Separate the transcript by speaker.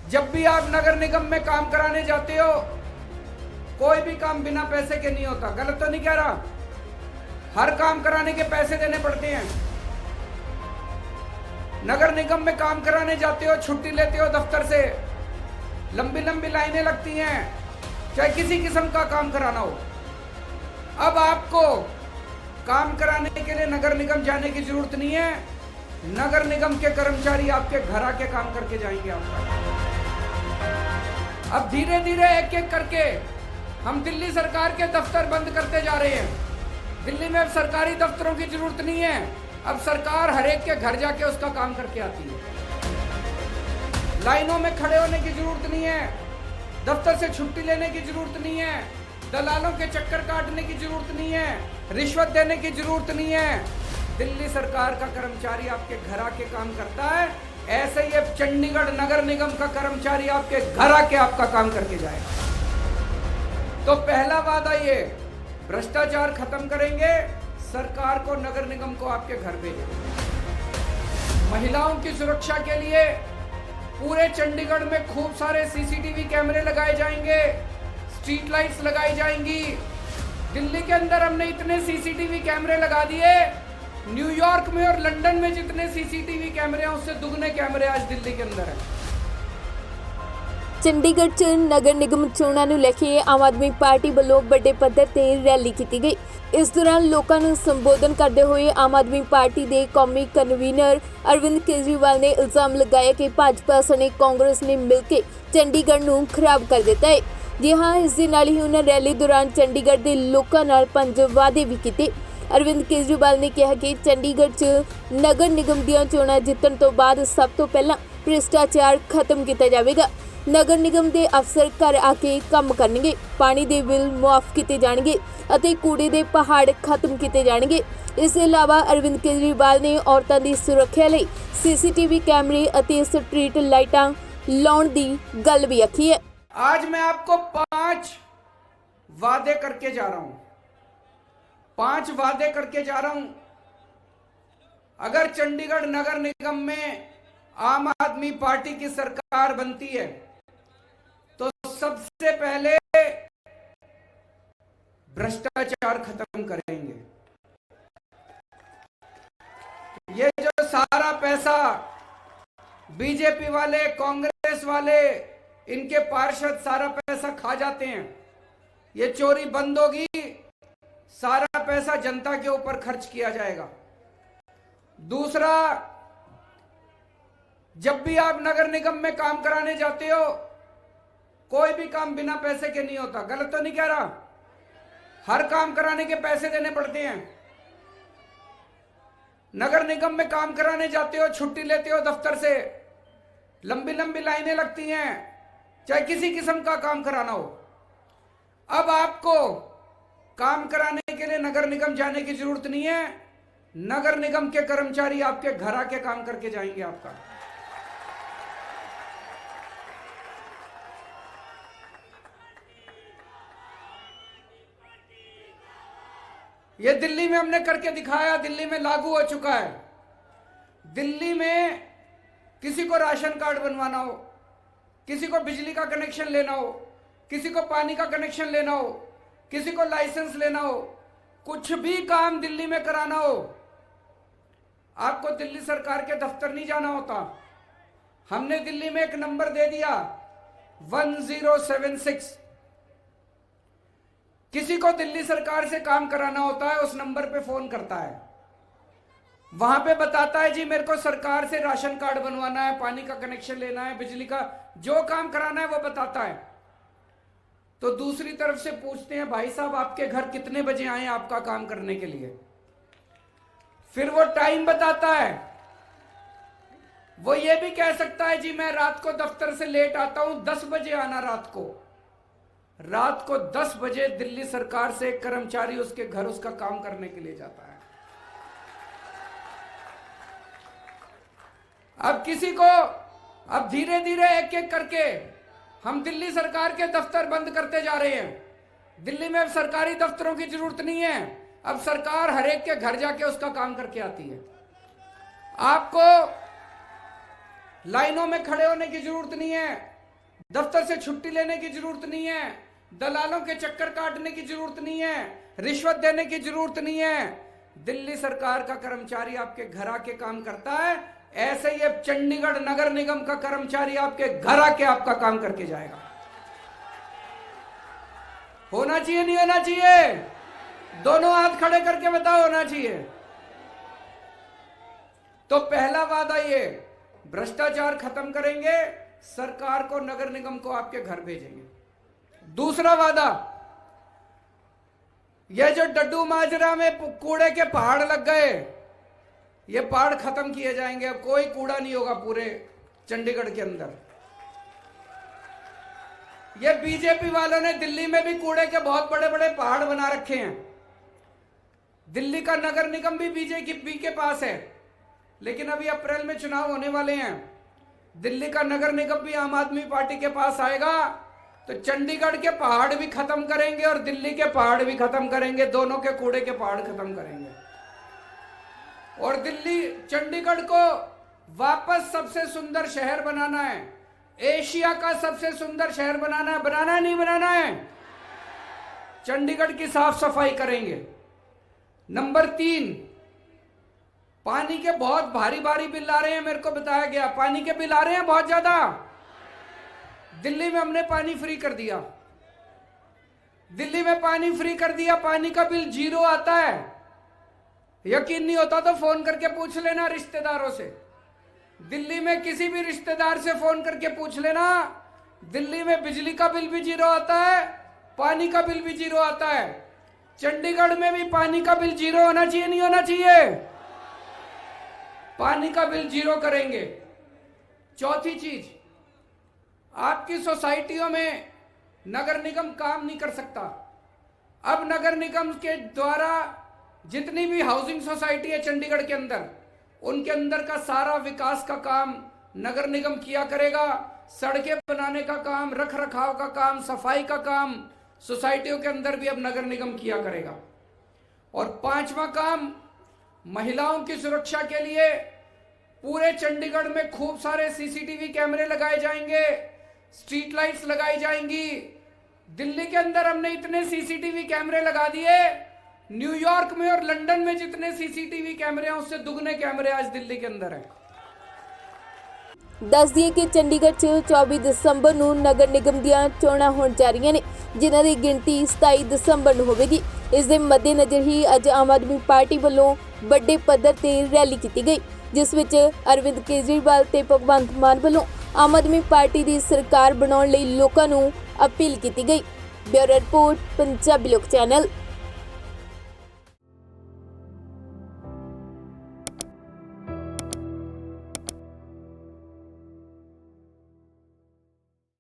Speaker 1: जब भी आप नगर निगम में काम कराने जाते हो, कोई भी काम बिना पैसे के नहीं होता। गलत तो नहीं कह रहा? हर काम कराने के पैसे देने पड़ते हैं। नगर निगम में काम कराने जाते हो, छुट्टी लेते हो दफ्तर से, लंबी लंबी लाइनें लगती हैं, चाहे किसी किस्म का काम कराना हो। अब आपको काम कराने के लिए नगर निगम जाने की जरूरत नहीं है। नगर निगम के कर्मचारी आपके घर आके काम करके जाएंगे आपका। अब धीरे धीरे एक एक करके हम दिल्ली सरकार के दफ्तर बंद करते जा रहे हैं। दिल्ली में अब सरकारी दफ्तरों की जरूरत नहीं है। अब सरकार हर एक के घर जाके उसका काम करके आती है। लाइनों में खड़े होने की जरूरत नहीं है, दफ्तर से छुट्टी लेने की जरूरत नहीं है, दलालों के चक्कर काटने की जरूरत नहीं है, रिश्वत देने की जरूरत नहीं है। दिल्ली सरकार का कर्मचारी आपके घर आके काम करता है। ऐसे ही अब चंडीगढ़ नगर निगम का कर्मचारी आपके घर आके आपका काम करके जाएगा। तो पहला वादा ये, भ्रष्टाचार खत्म करेंगे, सरकार को नगर निगम को आपके घर भेजेंगे। महिलाओं की सुरक्षा के लिए पूरे चंडीगढ़ में खूब सारे सीसीटीवी कैमरे लगाए जाएंगे, स्ट्रीट लाइट्स लगाई जाएंगी। दिल्ली के अंदर हमने इतने सीसीटीवी कैमरे लगा दिए, न्यूयॉर्क में और लंदन में जितने सीसीटीवी कैमरे हैं उससे दुगने कैमरे आज दिल्ली के अंदर हैं।
Speaker 2: ਚੰਡੀਗੜ੍ਹ 'ਚ ਨਗਰ ਨਿਗਮ ਚੋਣਾਂ ਨੂੰ ਲੈ ਕੇ ਆਮ ਆਦਮੀ ਪਾਰਟੀ ਵੱਲੋਂ ਵੱਡੇ ਪੱਧਰ ਤੇ ਰੈਲੀ ਕੀਤੀ ਗਈ। ਇਸ ਦੌਰਾਨ ਲੋਕਾਂ ਨੂੰ ਸੰਬੋਧਨ ਕਰਦੇ ਹੋਏ ਆਮ ਆਦਮੀ ਪਾਰਟੀ ਦੇ ਕੌਮੀ ਕਨਵੀਨਰ ਅਰਵਿੰਦ ਕੇਜਰੀਵਾਲ ਨੇ ਇਲਜ਼ਾਮ ਲਗਾਇਆ ਕਿ ਭਾਜਪਾ ਸਣੇ ਕਾਂਗਰਸ ਨੇ ਮਿਲ ਕੇ ਚੰਡੀਗੜ੍ਹ ਨੂੰ ਖਰਾਬ ਕਰ ਦਿੱਤਾ ਹੈ। ਜੀ ਹਾਂ, ਇਸ ਦੇ ਨਾਲ ਹੀ ਉਹਨਾਂ ਰੈਲੀ ਦੌਰਾਨ ਚੰਡੀਗੜ੍ਹ ਦੇ ਲੋਕਾਂ ਨਾਲ 5 ਵਾਅਦੇ ਵੀ ਕੀਤੇ। ਅਰਵਿੰਦ ਕੇਜਰੀਵਾਲ ਨੇ ਕਿਹਾ ਕਿ ਚੰਡੀਗੜ੍ਹ 'ਚ ਨਗਰ ਨਿਗਮ ਦੀਆਂ ਚੋਣਾਂ ਜਿੱਤਣ ਤੋਂ ਬਾਅਦ ਸਭ ਤੋਂ ਪਹਿਲਾਂ ਭ੍ਰਿਸ਼ਟਾਚਾਰ ਖਤਮ ਕੀਤਾ ਜਾਵੇਗਾ। ਨਗਰ ਨਿਗਮ ਦੇ ਅਫਸਰ ਘਰ ਆ ਕੇ ਕੰਮ ਕਰਨਗੇ, ਪਾਣੀ ਦੇ ਬਿੱਲ ਮੁਆਫ ਕੀਤੇ ਜਾਣਗੇ ਅਤੇ ਕੂੜੇ ਦੇ ਪਹਾੜ ਖਤਮ ਕੀਤੇ ਜਾਣਗੇ। ਇਸ ਤੋਂ ਇਲਾਵਾ ਅਰਵਿੰਦ ਕੇਜਰੀਵਾਲ ਨੇ ਔਰਤਾਂ ਦੀ ਸੁਰੱਖਿਆ ਲਈ सीसीटीवी कैमरे ਅਤੇ स्ट्रीट ਲਾਈਟਾਂ ਲਾਉਣ ਦੀ ਗੱਲ ਵੀ ਆਖੀ ਹੈ।
Speaker 1: आज मैं आपको 5 वादे करके जा रहा हूं, 5 वादे करके जा रहा हूं। अगर चंडीगढ़ नगर निगम में आम आदमी पार्टी की सरकार बनती है तो सबसे पहले भ्रष्टाचार खत्म करेंगे। ये जो सारा पैसा बीजेपी वाले, कांग्रेस वाले, इनके पार्षद सारा पैसा खा जाते हैं, ये चोरी बंद होगी। सारा पैसा जनता के ऊपर खर्च किया जाएगा। दूसरा, जब भी आप नगर निगम में काम कराने जाते हो, कोई भी काम बिना पैसे के नहीं होता। गलत तो नहीं कह रहा? हर काम कराने के पैसे देने पड़ते हैं। नगर निगम में काम कराने जाते हो, छुट्टी लेते हो दफ्तर से, लंबी लंबी लाइनें लगती हैं, चाहे किसी किस्म का काम कराना हो। अब आपको काम कराने के लिए नगर निगम जाने की जरूरत नहीं है। नगर निगम के कर्मचारी आपके घर आके काम करके जाएंगे आपका। ये दिल्ली में हमने करके दिखाया, दिल्ली में लागू हो चुका है। दिल्ली में किसी को राशन कार्ड बनवाना हो, किसी को बिजली का कनेक्शन लेना हो, किसी को पानी का कनेक्शन लेना हो, किसी को लाइसेंस लेना हो, कुछ भी काम दिल्ली में कराना हो, आपको दिल्ली सरकार के दफ्तर नहीं जाना होता। हमने दिल्ली में एक नंबर दे दिया 1076। किसी को दिल्ली सरकार से काम कराना होता है, उस नंबर पे फोन करता है, वहां पे बताता है जी मेरे को सरकार से राशन कार्ड बनवाना है, पानी का कनेक्शन लेना है, बिजली का जो काम कराना है वो बताता है। तो दूसरी तरफ से पूछते हैं भाई साहब आपके घर कितने बजे आए आपका काम करने के लिए, फिर वो टाइम बताता है। वो ये भी कह सकता है जी मैं रात को दफ्तर से लेट आता हूं, 10 बजे आना। रात को 10 बजे दिल्ली सरकार से एक कर्मचारी उसके घर उसका काम करने के लिए जाता है। अब धीरे धीरे एक एक करके हम दिल्ली सरकार के दफ्तर बंद करते जा रहे हैं। दिल्ली में अब सरकारी दफ्तरों की जरूरत नहीं है। अब सरकार हर एक के घर जाके उसका काम करके आती है। आपको लाइनों में खड़े होने की जरूरत नहीं है, दफ्तर से छुट्टी लेने की जरूरत नहीं है, दलालों के चक्कर काटने की जरूरत नहीं है, रिश्वत देने की जरूरत नहीं है। दिल्ली सरकार का कर्मचारी आपके घर आके काम करता है, ऐसे ही अब चंडीगढ़ नगर निगम का कर्मचारी आपके घर आके आपका काम करके जाएगा। होना चाहिए नहीं होना चाहिए? दोनों हाथ खड़े करके बताओ, होना चाहिए। तो पहला वादा ये, भ्रष्टाचार खत्म करेंगे, सरकार को नगर निगम को आपके घर भेजेंगे। दूसरा वादा, ये जो डड्डू माजरा में कूड़े के पहाड़ लग गए, ये पहाड़ खत्म किए जाएंगे। अब कोई कूड़ा नहीं होगा पूरे चंडीगढ़ के अंदर। ये बीजेपी वालों ने दिल्ली में भी कूड़े के बहुत बड़े बड़े पहाड़ बना रखे हैं। दिल्ली का नगर निगम भी बीजेपी के पास है, लेकिन अभी अप्रैल में चुनाव होने वाले हैं। दिल्ली का नगर निगम भी आम आदमी पार्टी के पास आएगा, तो चंडीगढ़ के पहाड़ भी खत्म करेंगे और दिल्ली के पहाड़ भी खत्म करेंगे। दोनों के कूड़े के पहाड़ खत्म करेंगे और दिल्ली चंडीगढ़ को वापस सबसे सुंदर शहर बनाना है, एशिया का सबसे सुंदर शहर बनाना है। बनाना है नहीं बनाना है? चंडीगढ़ की साफ सफाई करेंगे। नंबर 3, पानी के बहुत भारी भारी बिल आ रहे हैं, मेरे को बताया गया पानी के बिल आ रहे हैं बहुत ज्यादा। दिल्ली में हमने पानी फ्री कर दिया, दिल्ली में पानी फ्री कर दिया, पानी का बिल 0 आता है। यकीन नहीं होता तो फोन करके पूछ लेना रिश्तेदारों से। दिल्ली में किसी भी रिश्तेदार से फोन करके पूछ लेना, दिल्ली में बिजली का बिल भी 0 आता है, पानी का बिल भी 0 आता है। चंडीगढ़ में भी पानी का बिल 0 होना चाहिए नहीं होना चाहिए? पानी का बिल 0 करेंगे। चौथी चीज, आपकी सोसाइटियों में नगर निगम काम नहीं कर सकता। अब नगर निगम के द्वारा जितनी भी हाउसिंग सोसाइटी है चंडीगढ़ के अंदर, उनके अंदर का सारा विकास का काम नगर निगम किया करेगा। सड़कें बनाने का काम, रख रखाव का काम, सफाई का काम सोसाइटियों के अंदर भी अब नगर निगम किया करेगा। और 5वां काम, महिलाओं की सुरक्षा के लिए पूरे चंडीगढ़ में खूब सारे सीसीटीवी कैमरे लगाए जाएंगे, स्ट्रीट लाइट्स लगाई जाएंगी। दिल्ली के अंदर हमने इतने सीसीटीवी कैमरे लगा दिए, न्यूयॉर्क में और लंदन में जितने सीसीटीवी कैमरे हैं उससे दुगने कैमरे आज दिल्ली के अंदर है।
Speaker 2: ਦੱਸ ਦਈਏ ਕਿ ਚੰਡੀਗੜ੍ਹ 'ਚ 24 ਦਸੰਬਰ ਨੂੰ ਨਗਰ ਨਿਗਮ ਦੀਆਂ ਚੋਣਾਂ ਹੋਣ ਜਾ ਰਹੀਆਂ ਨੇ, ਜਿਨ੍ਹਾਂ ਦੀ ਗਿਣਤੀ 27 ਦਸੰਬਰ ਨੂੰ ਹੋਵੇਗੀ। ਇਸ ਦੇ ਮੱਦੇਨਜ਼ਰ ਹੀ ਅੱਜ ਆਮ ਆਦਮੀ ਪਾਰਟੀ ਵੱਲੋਂ ਵੱਡੇ ਪੱਧਰ ਤੇ ਰੈਲੀ ਕੀਤੀ ਗਈ, ਜਿਸ ਵਿੱਚ ਅਰਵਿੰਦ ਕੇਜਰੀਵਾਲ ਤੇ ਭਗਵੰਤ ਮਾਨ ਵੱਲੋਂ ਆਮ ਆਦਮੀ ਪਾਰਟੀ ਦੀ ਸਰਕਾਰ ਬਣਾਉਣ ਲਈ ਲੋਕਾਂ ਨੂੰ ਅਪੀਲ ਕੀਤੀ ਗਈ। ਬਿਊਰੋ ਰਿਪੋਰਟ, ਪੰਜਾਬੀ ਲੋਕ ਚੈਨਲ।